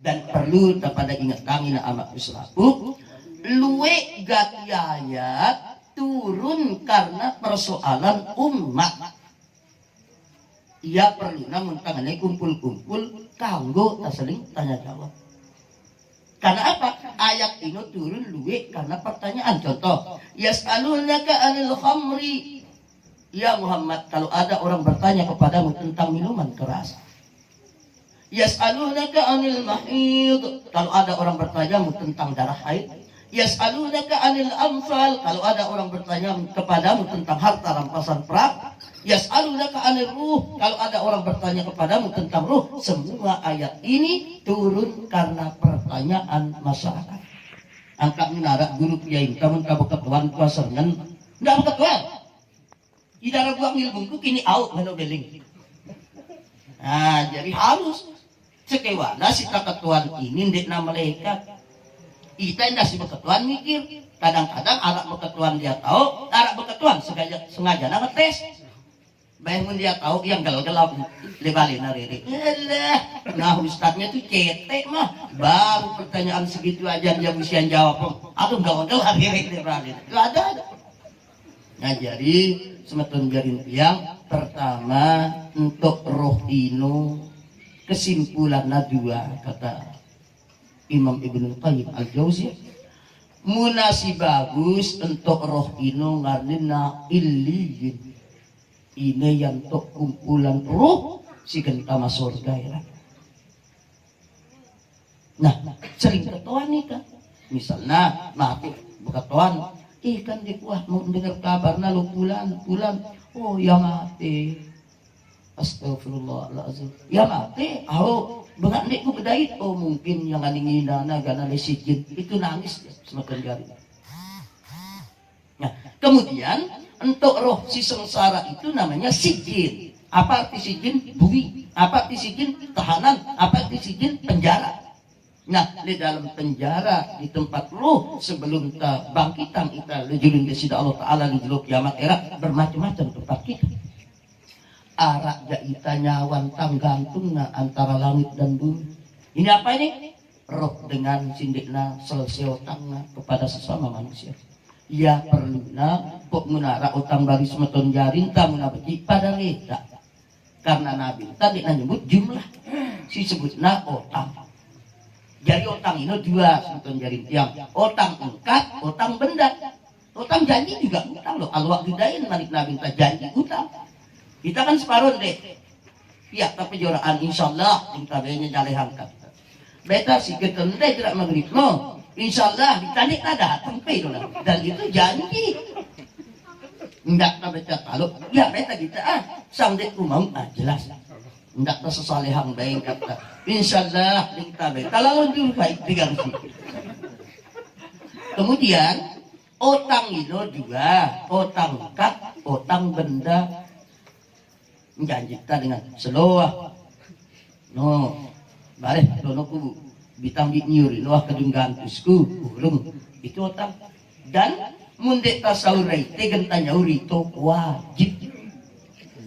Dan perlu kepada ingat kami na amat selaku luwe gatiayat turun karena persoalan umat. Ia perlu namun tangannya kumpul-kumpul kanggo taseling tanya jawab. Karena apa? Ayat ini turun luwe karena pertanyaan. Contoh, yas'alunaka 'anil khamri. Ya Muhammad, kalau ada orang bertanya kepadamu tentang minuman keras. Yas'alunaka 'anil mahid. Kalau ada orang bertanya tentang darah haid. Yas'alunaka 'anil anfal. Kalau ada orang bertanya kepadamu tentang harta rampasan perang. Yas'alunaka 'anil ruh. Kalau ada orang bertanya kepadamu tentang ruh. Semua ayat ini turun karena pertanyaan masyarakat. Angkat menara guru kiai kamu ketuan kuasa ngan ndak ketuan. Idara buang ilmu kini out menobeling. Nah, jadi harus sekewana si ketuan ini ndek na malaikat. Ita indah si beketuan mikir. Kadang-kadang anak beketuan dia tahu, anak beketuan sengaja na ngetes. Bayangin dia tahu yang galau-galau lebalin nariri. Nah ustadznya tuh cetek mah. Baru pertanyaan segitu aja dia bisa jawab. Aduh galau-galau hari lebalin. Gak ada. Nah jadi semetun jarin tiang. Pertama untuk roh ino kesimpulannya dua kata Imam Ibnu Qayyim Al-Jauziyah. Munasi bagus untuk roh ino ngarnina illiyin. Ini yang untuk kumpulan ruh si gentama surga ya. Nah, sering ketuan nih kan. Misalnya, mati berketuan, kan di kuah mau dengar kabarnya lu pulang. Oh ya mati. Astagfirullahaladzim. Ya mati. Oh, bengat nek ku bedait. Oh mungkin yang aninginana gana lesijin itu nangis semakin jari. Nah, kemudian untuk roh si sengsara itu namanya sijin. Apa arti sijin? Bui. Apa arti sijin? Tahanan. Apa arti sijin? Penjara. Nah, di dalam penjara di tempat roh sebelum kita bangkitan kita lejulun desida Allah Ta'ala di jeluk kiamat era bermacam-macam tempat kita. Arak jaita nyawan tanggantung antara langit dan bumi. Ini apa ini? Roh dengan sindikna selesai tangga kepada sesama manusia. Ya perlunya kok menara utang baris meton jarin tamu nabi pada reda karena nabi tadi nyebut jumlah si sebutna otang. Jadi otang ini dua meton jarin yang otang engkat, otang benda. Otang janji juga utang loh. Al-waqt didain malik nabi ta janji utang. Kita kan separuh deh. Ya tapi joraan insyaallah kita bayarnya jalehangkat. Beta si ketende tidak maghrib no. Insyaallah ditanik ada tempe dong. Dan itu janji. Enggak tak baca kalau ya beta kita sang dek rumah jelas. Enggak tak sesalehang baik kata. Insyaallah kita beta lalu dulu baik diganti. Kemudian otang itu juga otang kat, otang benda menjanjikan dengan seloah. No, balik dono kubu. Bitang di nyuri loh kedunggan tusku burung itu otak dan mundek tasaurai tegen tanyauri itu wajib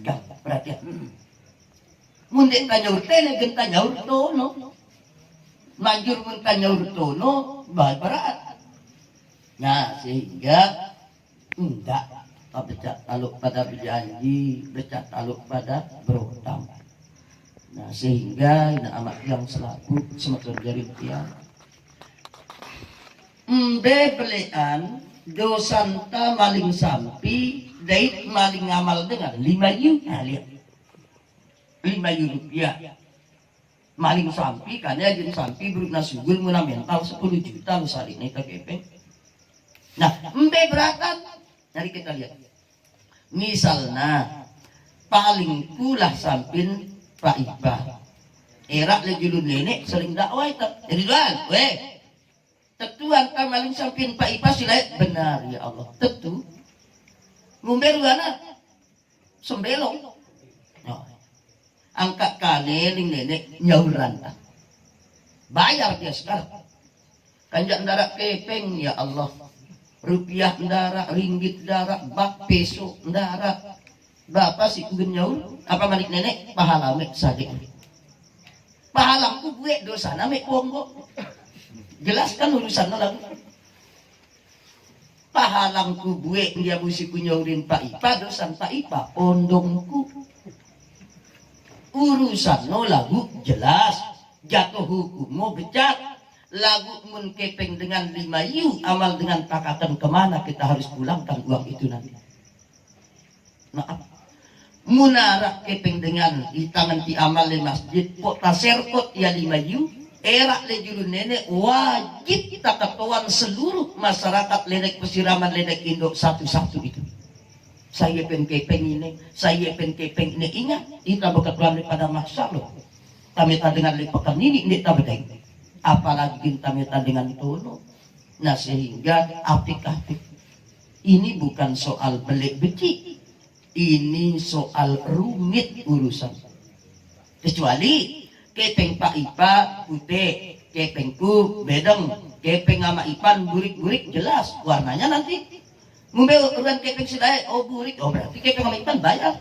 dah perhatian mundek tanyauri tegen tanyauri tono manjur mun tanyauri tono berat. Nah sehingga enggak becak taluk pada berjanji becak taluk pada berutang. Nah sehingga ini amat yang selaku semakin jari tiang belean dosanta maling sampi dait maling ngamal dengan 5 yu. Nah lihat 5 yu rupiah maling sampi karena jadi sampi berukna sugul muna mental 10 juta lu sari ini kepeng. Nah beratan jadi kita lihat misalnya paling kulah sampin Pak Iqbal erak lejulun nenek sering dakwah itu jadi doan weh tetuan maling sampin Pak Iqbal silai benar ya Allah tetu ngumber gana sembelong no. Angkat kaneling nenek nyauran bayar dia sekarang kanjak darat kepeng ya Allah rupiah darat ringgit darat bak peso darat bapak si nyaur apa malik nenek pahala mek saja Pahalangku buek dosa na may kuonggo. Jelaskan urusan na lang. Pahalangku buek dia busi kunyong rin paipa dosan paipa ondongku. Urusan no lagu jelas. Jatuh hukum mau becat. Lagu mun kepeng dengan 5 yu, amal dengan takatan kemana kita harus pulangkan uang itu nanti. Maaf. Munara kepeng dengan tangan ti amal di masjid, kok taserkot ya 5 yu, erak le juru nenek wajib takatuan seluruh masyarakat ledek pesiraman ledek Indo satu-satu itu. Saya kepeng ini, saya kepeng ini ingat, kita berketuan pada masa loh. Kami tak dengan lipakan ini tak bedeng. Apalagi kita minta dengan tono. Nah sehingga apik-apik ini bukan soal belik beci, ini soal rumit urusan. Kecuali kepeng Pak Ipa putih, kepengku bedeng, kepeng sama Ipan burik-burik jelas warnanya nanti. Ngombe urusan kepeng sidai oh burik, oh berarti kepeng sama Ipan bayar.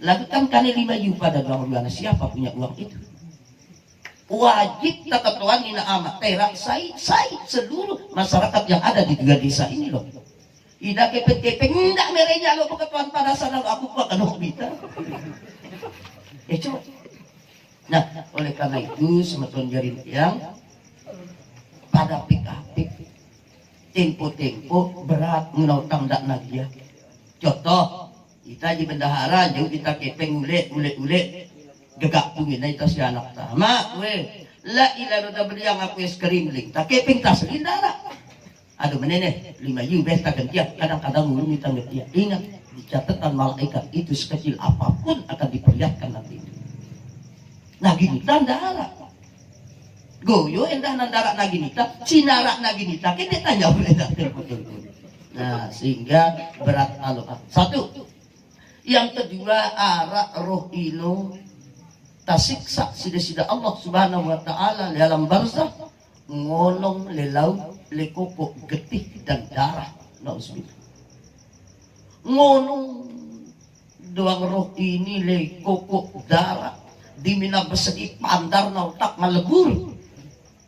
Lakukan kali 5 yu pada dua siapa punya uang itu? Wajib takatuan nina amat terak saya seluruh masyarakat yang ada di 3 desa ini loh. Ida kepeng ndak merenya lo ketuan pada sana aku kok kan kita. Coba. Nah, oleh karena itu semeton jarin yang pada pikapik tempo-tempo berat menotang dak nagia. Contoh, kita di bendahara jauh kita kepeng ule gegak pungin itu si anak ta mak we la ilaha illallah beriang aku es kerimling tak keping tas lindara aduh menene 5 yu besta gantian kadang-kadang ngurung minta gantian ingat di catatan malaikat itu sekecil apapun akan diperlihatkan nanti. Nah gini tandara goyo endah nandara naginita sinara naginita kita tanya boleh betul. Nah sehingga berat aloha. Satu yang kedua arak roh ino tasiksa sida-sida Allah subhanahu wa ta'ala dalam barzah ngolong lelau lekoko getih dan darah nauzubillah ngolong doang roh ini lekoko darah dimina bersegi pandar nautak malebur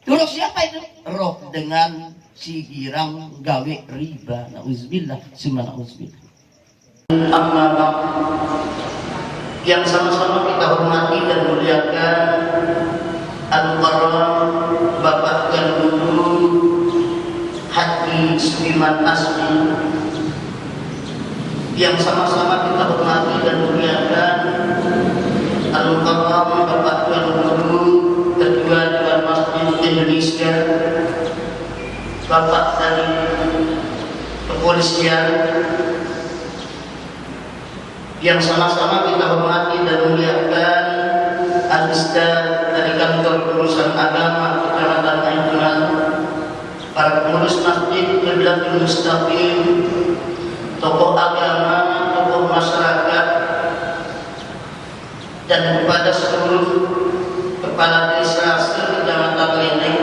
terus siapa itu roh dengan si girang gawe riba nauzubillah summa nauzubillah. Amma yang sama-sama kita hormati dan muliakan Al-Mukarram Bapak Tuan Guru Haji Sudirman Asmi, yang sama-sama kita hormati dan muliakan Al-Mukarram Bapak Tuan Guru Ketua Dewan Masjid Indonesia, Bapak dari Kepolisian, yang sama-sama kita hormati dan muliakan Al-Ustaz dari Kantor Urusan Agama Kecamatan Aidunan, para pengurus masjid Qiblatul Mustaqim, tokoh agama, tokoh masyarakat, dan kepada seluruh kepala desa se-Kecamatan Ledek,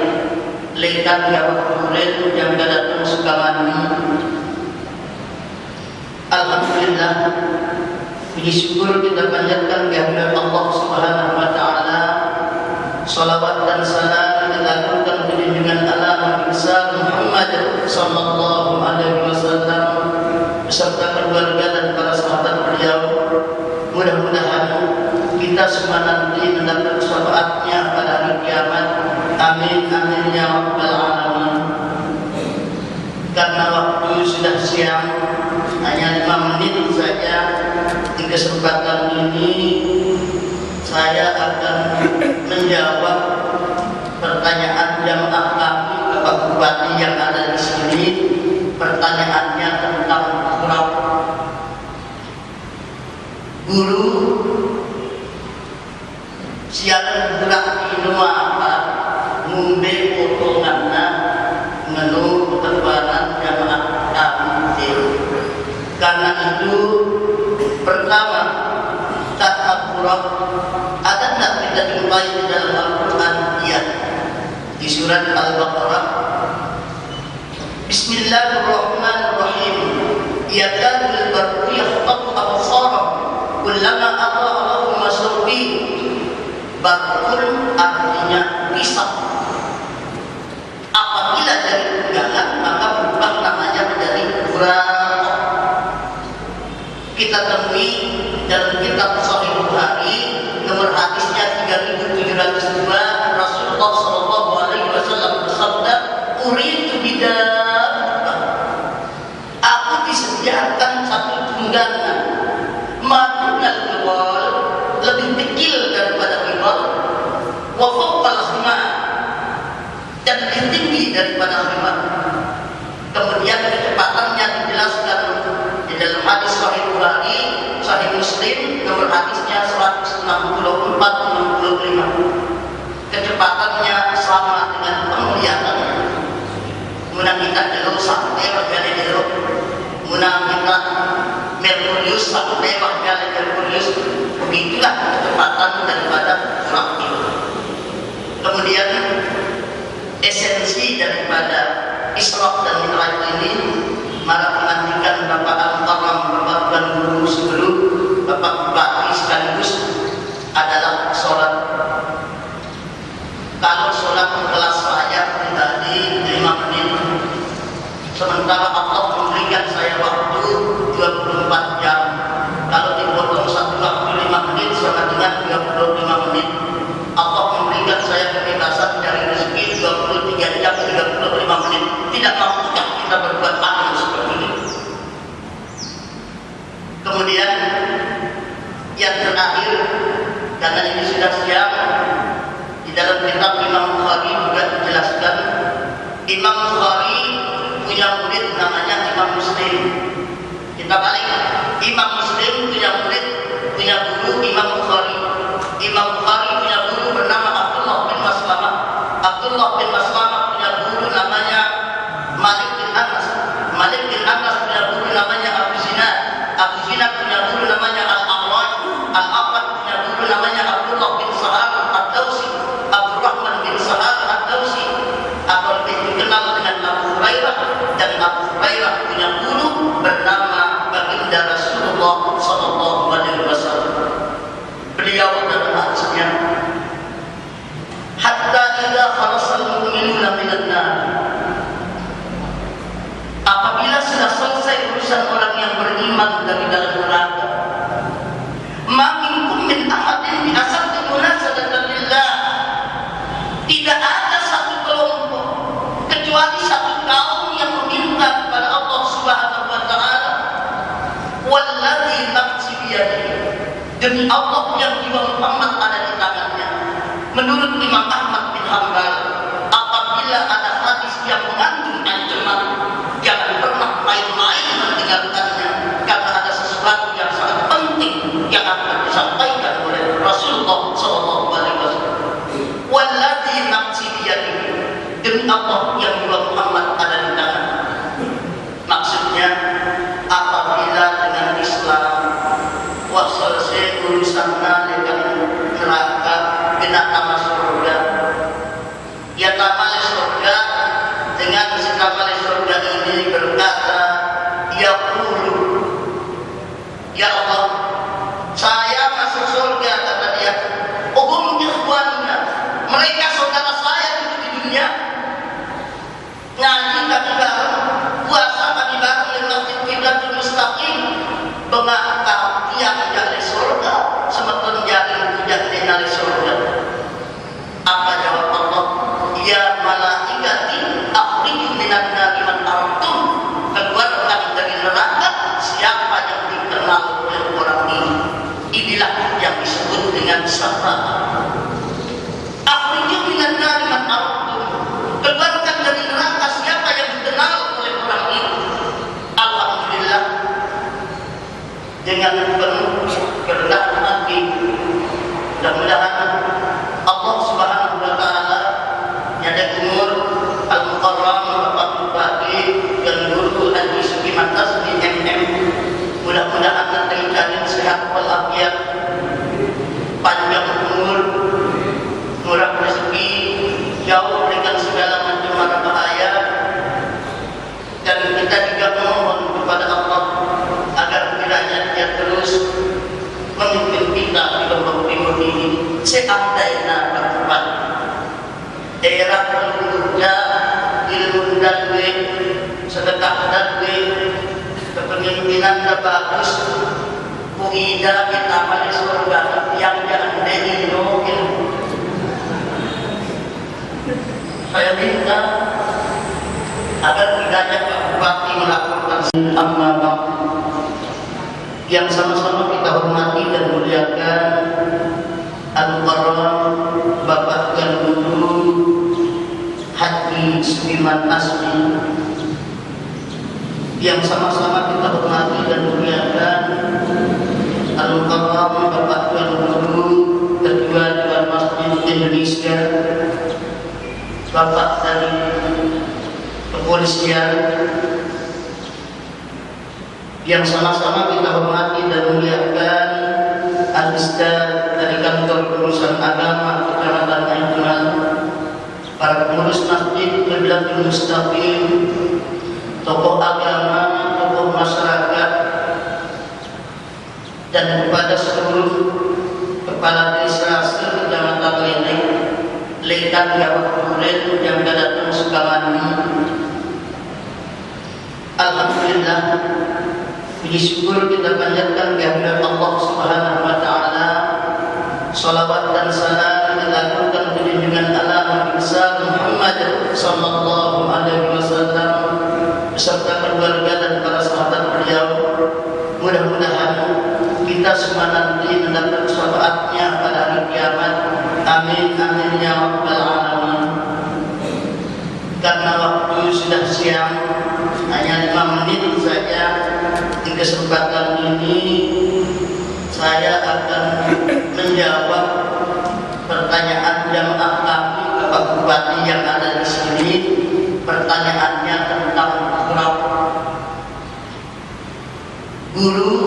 Lekat Gawak Kuren yang datang sekamani. Alhamdulillah, puji syukur kita panjatkan kehadirat Allah Subhanahu wa taala. Salawat dan salam kita aturkan ke junjungan Allah besar Muhammad sallallahu alaihi wasallam beserta keluarga dan para sahabat beliau. Mudah-mudahan kita semua nanti mendapat syafaatnya pada hari kiamat. Amin amin ya rabbal alamin. Karena waktu sudah siang, hanya 5 menit saja di kesempatan ini saya akan menjawab pertanyaan jamaah kami Bapak Bupati yang ada di sini. Pertanyaannya tentang guru siaran gerak di apa ngumbe potonganna ngenu ketebaran jamaah kami. Karena itu pertama ta'aburah ada tak kita jumpai di dalam Al-Quran di surat Al-Baqarah. Bismillahirrahmanirrahim. Yakadul barqu yakhtafu absarahum kullama adaa'a lahum masyrubi Barkun artinya pisah. Apabila dari tunggangan maka berubah namanya menjadi buraq. Kita temui dalam kitab Sahih Bukhari nomor hadisnya 3702, Rasulullah Shallallahu Alaihi Wasallam bersabda, "Uridu bidabbah." Aku disediakan satu tunggangan, madunal biwal, lebih kecil daripada biwal, wa fawqal himar, dan lebih tinggi daripada himar. Kemudian kecepatannya dijelaskan di dalam hadis Sahih Bukhari, Sahih Muslim nomor hadisnya 164-65. Kecepatannya sama dengan kemuliaannya. Muna kita dulu sampai wakil dulu, muna kita Merkurius sampai wakil Merkurius. Begitulah kecepatan daripada waktu. Kemudian esensi daripada Isra dan Mi'raj ini malah menantikan Bapak Al-Mukarram, Bapak Tuan Guru sebelum Bapak Bupati sekaligus adalah sholat. Kalau sholat kelas saya pribadi 5 menit, sementara Allah memberikan saya waktu 24 jam. Kalau dipotong satu waktu 5 menit sama dengan 25 menit, Allah memberikan saya kebebasan dari rezeki 23 jam 35 menit. Tidak mampukah kita berbuat adil seperti ini? Kemudian yang terakhir, karena ini sudah siang, di dalam kitab Imam Bukhari juga dijelaskan, Imam Bukhari punya murid namanya Imam Muslim. Kita balik, Imam Muslim punya murid, punya guru Imam Bukhari. Imam Bukhari punya guru bernama Abdullah bin Maslamah. Abdullah bin Maslamah punya guru namanya Malik bin Anas. Malik bin Anas punya guru namanya Abu Zinad. Abu Zinad punya guru namanya Al-A'raj. Al-A'raj punya guru namanya Abdullah bin Sahar Ad-Dawsi. Abdurrahman bin Sahar Ad-Dawsi, atau lebih dikenal dengan Abu Hurairah. Dan Abu Hurairah punya guru bernama Baginda Rasulullah Sallallahu Alaihi Wasallam. Beliau dalam hadisnya, hatta idza kharasal mu'minuna minan nar, apabila sudah selesai urusan orang yang beriman dari dalam neraka, ma minkum min ahadin bi asaddi munasadatan lillah, tidak ada satu kelompok kecuali satu kaum yang meminta kepada Allah Subhanahu wa taala, walladzi nafsi biyadihi, demi Allah yang jiwa Muhammad ada di tangannya. Menurut Imam Ahmad bin Hanbal, apabila ada hadis yang mengandung ancaman, jangan pernah main-main mendengarkannya, karena ada sesuatu yang sangat penting yang akan disampaikan oleh Rasulullah SAW. Walladzi nafsi biyadihi, demi Allah yang jiwa Muhammad ada di tangannya. Maksudnya, apabila dengan Islam wa selesai urusannya dengan neraka, kena nama surga, ya tamal surga, dengan si tamal surga ini berkata, ya qulu, ya Allah, saya masuk surga, kata dia, uhum ikhwanna, mereka saudara saya di dunia, ngaji kami bareng, puasa kami bareng di masjid Qiblatul Mustaqim, mengapa yang dari surga semakin jadi tidak dari surga? Apa jawab Allah? Ya malaikati akhriju minan nari man artum, keluarkan dari neraka siapa yang dikenal oleh orang ini. Inilah yang disebut dengan syafaat. Akhriju minan nari man artum, keluarkan dari neraka siapa yang dikenal oleh orang ini. Alhamdulillah, dengan penuh kerendahan hati, mudah-mudahan Allah Subhanahu wa taala nyadek umur Al-Mukarram Bapak Bupati dan Guru Haji Sukiman Tasbi MM, mudah-mudahan nanti kalian sehat walafiat, panjang umur, murah rezeki, jauh dengan segala macam mara bahaya, dan kita juga memohon kepada Allah agar kiranya dia terus memimpin kita di Lombok Timur ini seandainya Bapak era penduduknya ilmu dan sedekah dan kepemimpinan bagus kuida kita pada surga yang jangan diindokin. Saya minta agar tidak Pak Bupati melakukan amal yang sama-sama kita hormati dan muliakan Al-Mukarram Bapak dan Guru Haji Sudirman Asmi, yang sama-sama kita hormati dan muliakan Al-Mukarram Bapak dan Guru Ketua Dewan Masjid Indonesia, Bapak dari Kepolisian, yang sama-sama kita hormati dan muliakan Al-Ustaz dari Kantor Urusan Agama Kecamatan Aintunan, para pengurus masjid Qiblatul Mustaqim, tokoh agama, tokoh masyarakat, dan kepada seluruh kepala desa se-Kecamatan Leleng, Lekan Gawak Duren yang datang sekamani. Alhamdulillah, puji syukur kita panjatkan kehadirat Allah Subhanahu wa taala. Salawat dan salam dilakukan junjungan Allah Nabi besar Muhammad sallallahu alaihi wasallam beserta keluarga dan para sahabat beliau. Mudah-mudahan kita semua nanti mendapat syafaatnya pada hari kiamat. Amin amin ya rabbal alamin. Karena waktu sudah siang, hanya 5 menit saja di kesempatan ini saya akan menjawab pertanyaan jamaah kami ke Pak Bupati yang ada di sini. Pertanyaannya tentang guru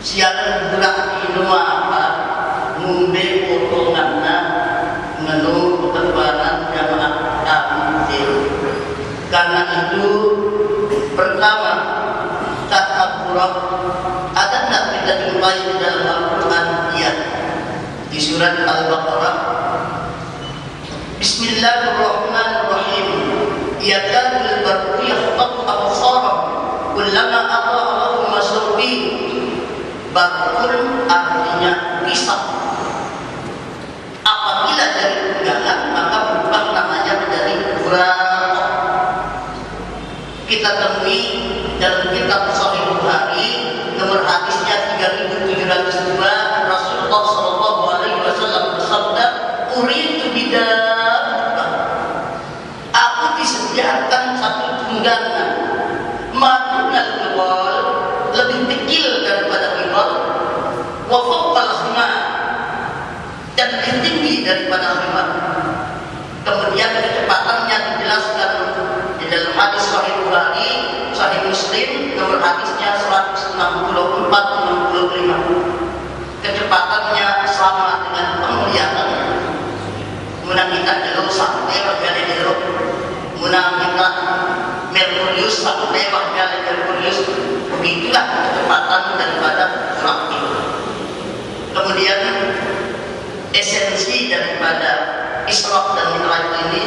siaran budak di apa ngumbe potonganna ngenu ketebaran jamaah kami. Karena itu pertama takabburan ada tak kita jumpai di dalam Al-Quran? Ya, di surat Al-Baqarah. Bismillahirrahmanirrahim. Yakadul barqu yakhtafu absarahum kullama adha'a lahum masyrubi. Barqun artinya pisau. Apabila dari tunggangan maka berubah namanya menjadi buraq. Kita temui dalam kitab Sahih Bukhari nomor hadisnya 3702, Rasulullah sallallahu alaihi wasallam bersabda, "Uridu bidabbah." Aku disediakan satu tunggangan madunal ghibal, lebih kecil daripada ghibal, wa fawqal khimar, dan lebih tinggi daripada khimar. Kemudian kecepatannya dijelaskan di dalam hadis Sahih Bukhari, Sahih Muslim nomor hadisnya 164-65. Kecepatannya sama dengan penglihatan. Kemudian kita jalur sampai berjalan jalur. Kemudian kita Merkurius sampai berjalan Merkurius. Begitulah kecepatan daripada surat itu. Kemudian esensi daripada Isra dan Mi'raj ini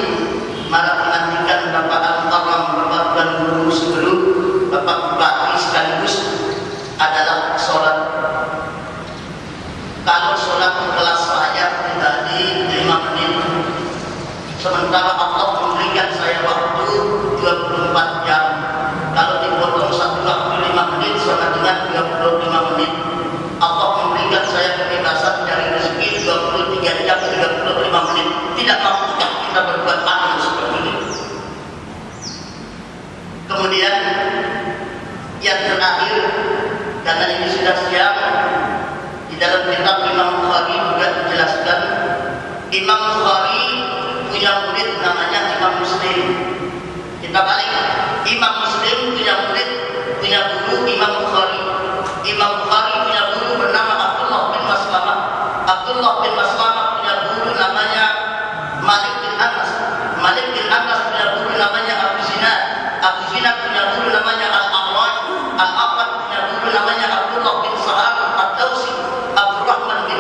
mara mengantikan Bapak Al-Mukarram, Bapak dan Guru sebelum Bapak Bupati sekaligus adalah sholat. Kalau sholat kelas saya tadi 5 menit, sementara Allah memberikan saya waktu 24 jam. Kalau dipotong satu waktu 5 menit sama dengan 25 menit, Allah memberikan saya kebebasan dari rezeki 23 jam 35 menit. Tidak mampukah kita berbuat amal seperti ini? Kemudian yang terakhir, karena ini sudah siang, di dalam kitab Imam Bukhari juga dijelaskan, Imam Bukhari punya murid namanya Imam Muslim. Kita balik, Imam Muslim punya murid, punya guru Imam Bukhari. Imam Bukhari punya guru bernama Abdullah bin Maslamah. Abdullah bin Maslamah punya guru namanya Malik bin Anas. Malik bin Anas punya guru namanya Abu Zinad. Abu Zinad punya guru namanya Al-A'raj. Al-A'raj punya guru namanya Abdullah bin Sahab Ad-Dawsi. Abdurrahman bin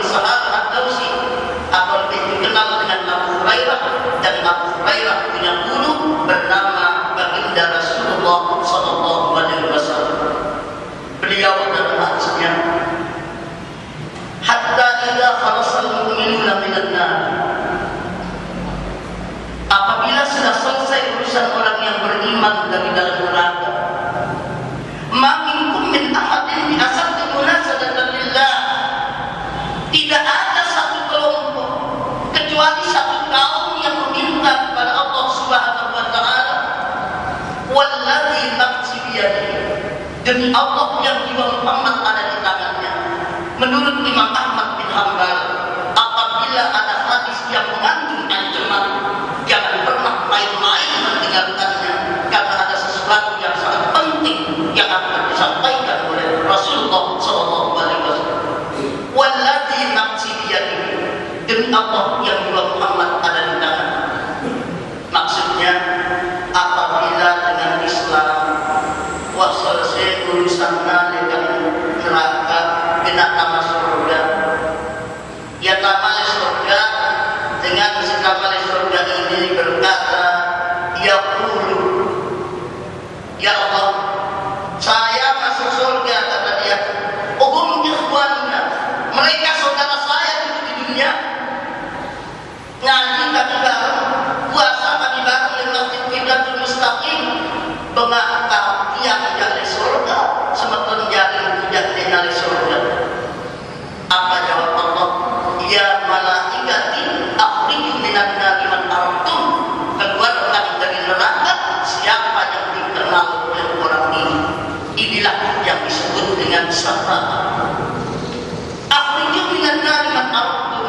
Allah yang jiwa Muhammad ada di tangannya. Menurut Imam Ahmad bin Hanbal, apabila ada hadis yang mengandung ancaman, jangan pernah main-main mendengarkannya, karena ada sesuatu yang sangat penting yang akan disampaikan oleh Rasulullah SAW. Walladzi nafsi biyadihi, demi Allah yang jiwa Muhammad ada di tangan. Maksudnya, apabila dengan Islam selesai urusannya dengan neraka, kena nama surga, ya nama surga, dengan nama surga ini berkata, ya qulu, ya Allah, saya masuk surga, kata dia, hum ikhwanna, mereka saudara saya di dunia, ngaji kami bareng, puasa kami bareng di Masjid Qiblatul Mustaqim, maka dia tidak di surga sementara jaring tidak di surga. Apa jawab Allah? Ya malaikati akhriju minan nari man artum, keluarkan dari neraka siapa yang dikenal oleh orang ini. Inilah yang disebut dengan syafaat. Akhriju minan nari man artum,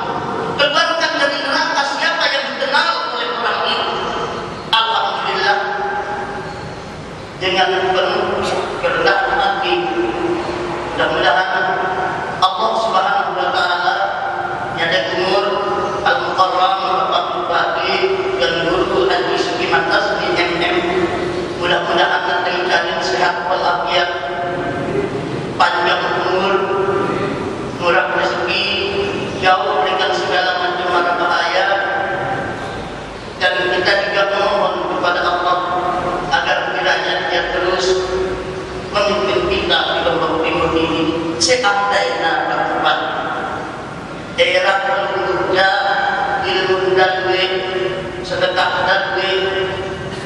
keluarkan dari neraka siapa yang dikenal oleh orang ini. Alhamdulillah, dengan penuh kerendahan hati, mudah-mudahan Allah Subhanahu wa Ta'ala nyadek umur Al-Mukarram Bapak Bupati dan Guru Haji Sukiman Tasbi MM, mudah-mudahan nanti kalian sehat walafiat, panjang umur, murah rezeki, jauh dengan segala macam mara bahaya, dan kita juga memohon kepada Allah agar kiranya dia terus memimpin kita di Lombok Timur ini seandainya bertempat daerah penduduknya ilmu dadwe sedekah dadwe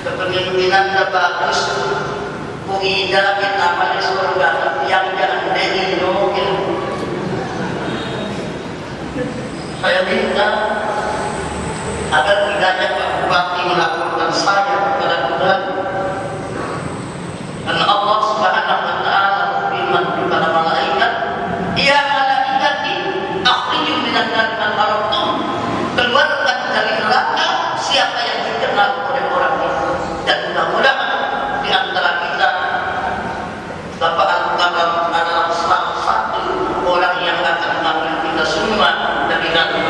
kepemimpinannya bagus puida kita pada surga yang jangan dihinokin. Saya minta agar kiranya Pak Bupati melaporkan saya kepada Tuhan, karena Allah Subhanahu wa Ta'ala berfirman kepada malaikat, ya malaikati akhriju minan nari man artum, keluarkan dari neraka siapa yang dikenal oleh orang itu. Dan mudah-mudahan di antara kita Bapak Al-Mukarram adalah salah satu orang yang akan mengambil kita semua dari neraka.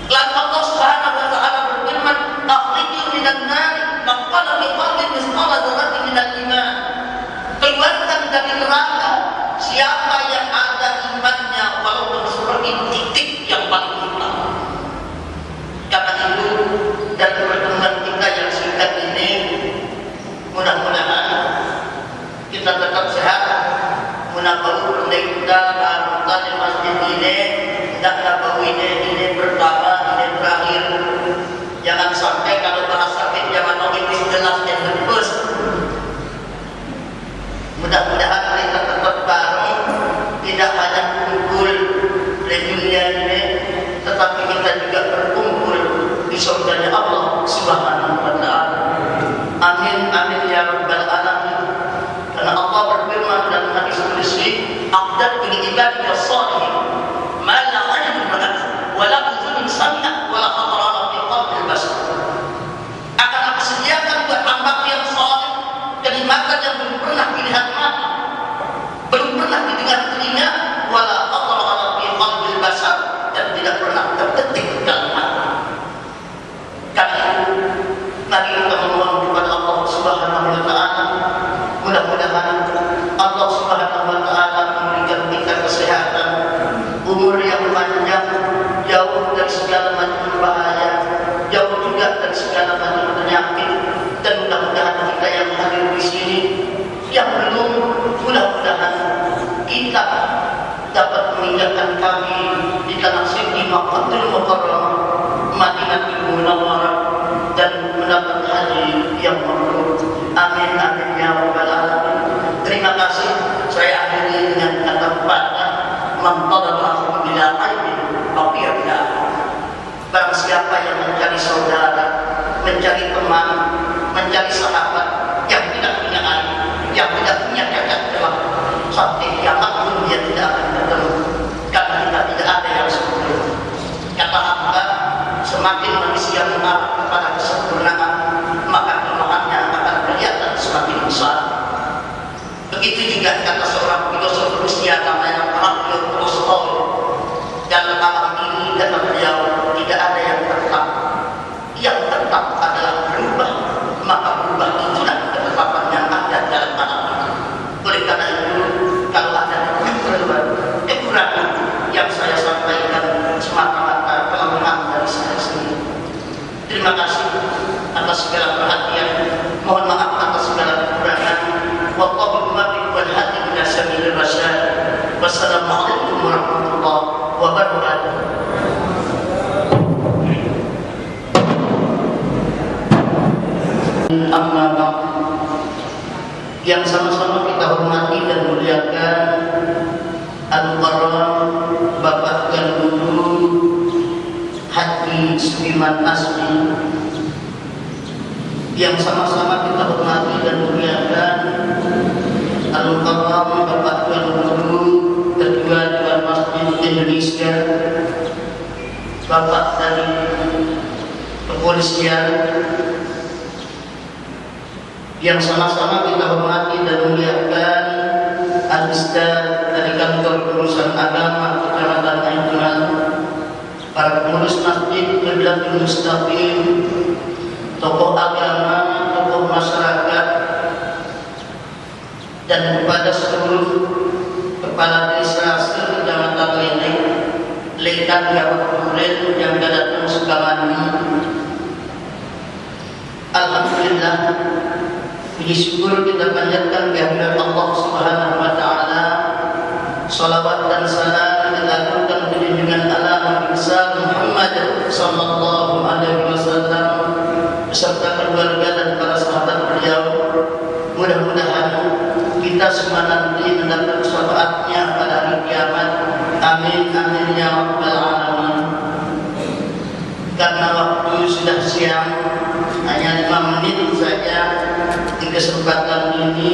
Lalu Allah Subhanahu wa Ta'ala berfirman, akhriju minan nari man qala bi qalbin misqala dzarratin minal iman, keluarkan dari neraka siapa yang ada imannya walaupun seperti titik yang paling hitam. Karena itu, dan pertemuan kita yang singkat ini, mudah-mudahan kita tetap sehat, mudah-mudahan kita barukan di masjid ini, tidak nabawi ini pertama, ini terakhir. Jangan sampai kalau bahasa sakit jangan mengitis jelas dan tembus. Mudah-mudahan kita tetap bareng, tidak hanya kumpul di dunia ini, tetapi kita juga berkumpul di surganya Allah Subhanahu wa Ta'ala. Amin amin ya rabbal alamin. Karena Allah berfirman dalam hadis qudsi, aqdar bil ibadi was-salihin ma la ghayrun ra'at wa la udhun sami'at wa la khatara fi qalbil bashar. Akan aku sediakan buat hamba yang saleh kenikmatan yang belum pernah dilihat mata, belum pernah didengar telinga, wala khatara fi qalbil bashar, dan tidak pernah terbetik dalam hati. Karena itu mari kita memohon kepada Allah Subhanahu wa Ta'ala, mudah-mudahan Allah Subhanahu wa Ta'ala memberikan kita kesehatan, umur yang panjang, jauh dari segala macam bahaya, jauh juga dari segala macam penyakit, dan mudah-mudahan kita yang hadir di sini, yang belum, mudah-mudahan kita dapat mengingatkan kami di tanah suci Makkahul Mukarramah, Madinatul Munawwarah, dan mendapat haji yang mabrur. Amin amin ya rabbal alamin. Terima kasih. Saya akhiri dengan kata patah, man talaba bila aibin faqirna. Barang siapa yang mencari saudara, mencari teman, mencari sahabat yang tidak punya aib, yang tidak punya cacat celah sampai kiamat pun dia tidak akan bertemu, karena kita tidak ada yang sempurna. Kata hamba, semakin manusia mengarah kepada kesempurnaan, maka kelemahannya akan kelihatan semakin besar. Begitu juga kata seorang filosof Rusia namanya Heraklius Tolstoy, dalam alam ini kata beliau, tidak ada yang tetap. Yang tetap adalah berubah, maka berubah itulah ketetapan yang ada dalam alam ini. Oleh karena itu, kalau ada kekurangan yang saya sampaikan semata-mata kelemahan dari saya sendiri. Terima kasih atas segala perhatian. Mohon maaf atas segala kekurangan. Wallahu muwaffiq wal hadi ila sabilir rasyad. Wassalamualaikum warahmatullahi wabarakatuh. Amma ba'd, yang sama-sama kita hormati dan muliakan Al-Mukarram Bapak Tuan Guru Haji Sudirman Asmi, yang sama-sama kita hormati dan muliakan Al-Mukarram Bapak Tuan Guru Ketua Dewan Masjid Indonesia, Bapak dari Kepolisian, yang sama-sama kita hormati dan muliakan Al-Ustaz dari Kantor Urusan Agama Kecamatan Aintunan, para pengurus masjid Qiblatul Mustaqim, tokoh agama, tokoh masyarakat, dan kepada seluruh kepala desa se-Kecamatan Lendeng, Lekan Gawat Duren yang datang sekamani. Alhamdulillah, puji syukur kita panjatkan kehadirat Allah Subhanahu wa taala. Salawat dan salam kita aturkan ke junjungan Allah Nabi besar Muhammad sallallahu alaihi wasallam beserta keluarga dan para sahabat beliau. Mudah-mudahan kita semua nanti mendapat syafaatnya pada hari kiamat. Amin amin ya rabbal alamin. Karena waktu sudah siang, hanya 5 menit saja. Di kesempatan ini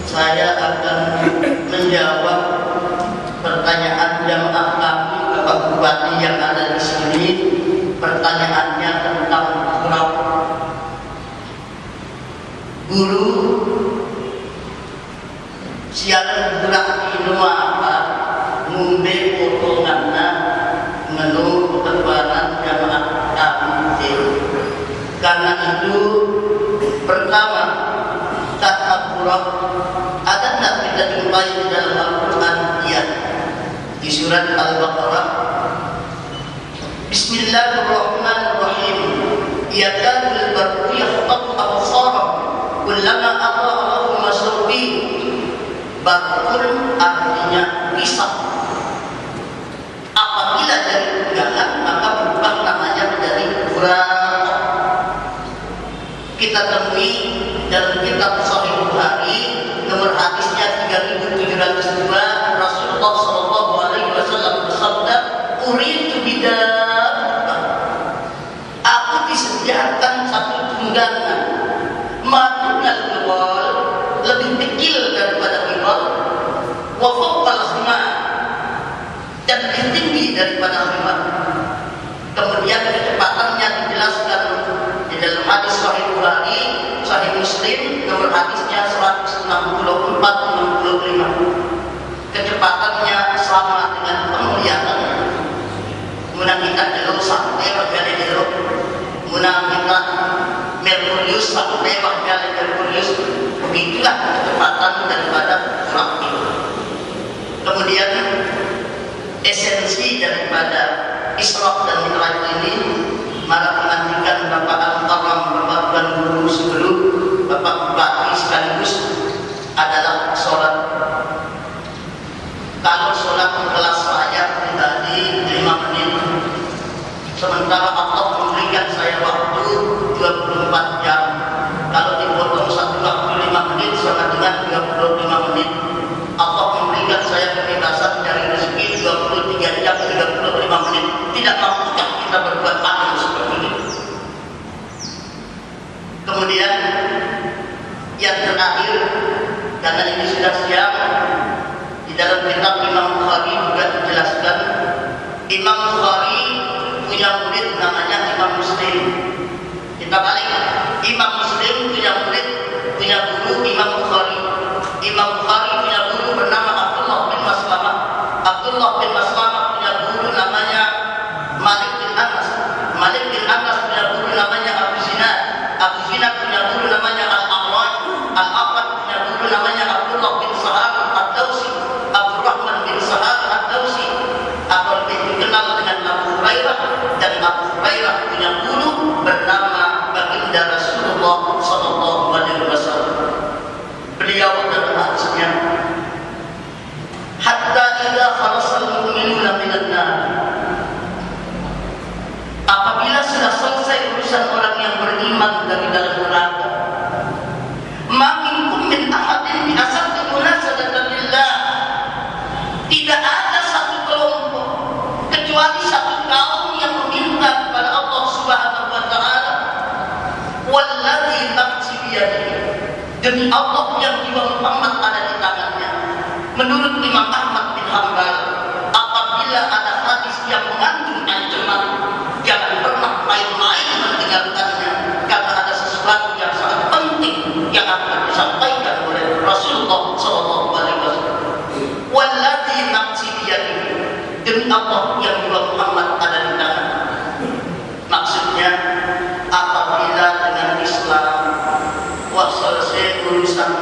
saya akan menjawab pertanyaan jamaah kami ke Pak Bupati yang ada di sini. Pertanyaannya tentang guru siaran gerak di apa ngumbe potonganna menurut keterangan jamaah kami. Karena itu, pertama, ta'abburah ada tak kita jumpai di dalam Al-Quran? Ya, di surat Al-Baqarah. Bismillahirrahmanirrahim. Yakadul barqu yakhtafu absarahum kullama adha'a lahum masyara'a. Barqun artinya pisau. Apabila dari pegangan, maka berubah namanya menjadi buraq. Kita temui dalam kitab Sahih Bukhari, nomor hadisnya 3702, Rasulullah sallallahu alaihi wasallam bersabda, "Uridu bidabbah." Aku disediakan satu tunggangan, madunal ghibal, lebih kecil daripada ghibal, wa fawqal himar, dan lebih tinggi daripada himar. Kemudian kecepatannya dijelaskan di dalam hadis Sahih Bukhari, Sahih Muslim, nomor hadisnya 164-65. Kecepatannya sama dengan penglihatannya. Muna kita jalur sampai bagian jalur, muna kita Merkurius sampai bagian Merkurius. Begitulah kecepatan daripada surat itu. Kemudian esensi daripada Isra dan Mi'raj ini, maka menantikan Bapak Al-Mukarram, Bapak Tuan Guru sebelum Bapak Bupati sekaligus adalah sholat. Kalau sholat kelas saya pribadi 5 menit, sementara Allah memberikan saya waktu 24 jam. Kalau dipotong satu waktu 5 menit sama dengan 25 menit, Allah memberikan saya kebebasan dari rezeki 23 jam 35 menit. Tidak mampukah kita berbuat adil seperti ini? Kemudian yang terakhir, karena ini sudah siang. Di dalam kitab Imam Bukhari juga dijelaskan, Imam Bukhari punya murid namanya Imam Muslim. Kita balik, Imam Muslim punya murid, punya guru Imam Bukhari. Imam Bukhari punya guru bernama Abdullah bin Maslamah. Abdullah bin Maslamah punya guru namanya Malik bin Anas. Malik bin Anas punya guru namanya Abu Zinad. Abu Zinad punya guru namanya Al-A'raj. Al-A'raj punya guru namanya Abdullah bin Sahar Ad-Dawsi. Abdurrahman bin Sahar Ad-Dawsi atau lebih dikenal dengan Abu Hurairah. Dan Abu Hurairah punya guru bernama Baginda Rasulullah Sallallahu Alaihi Wasallam. Beliau dalam hadisnya, hatta idza khalasal mu'minuna minan nar, apabila sudah selesai urusan orang yang beriman dari dalam neraka, makinkum min ahadin bi asabti munasadatan lillah, tidak ada satu kelompok kecuali satu kaum yang meminta kepada Allah Subhanahu wa taala, walladzi nafsi biyadihi, demi Allah yang jiwa Muhammad ada di tangannya. Menurut Imam Ahmad bin Hanbal, apabila ada hadis yang mengandung ancaman, jangan pernah main-main mendengarkannya, karena ada sesuatu yang sangat penting yang akan disampaikan oleh Rasulullah SAW. Walladzi nafsi biyadihi, demi Allah yang jiwa Muhammad ada di tangannya. Maksudnya, apabila dengan Islam selesai urusan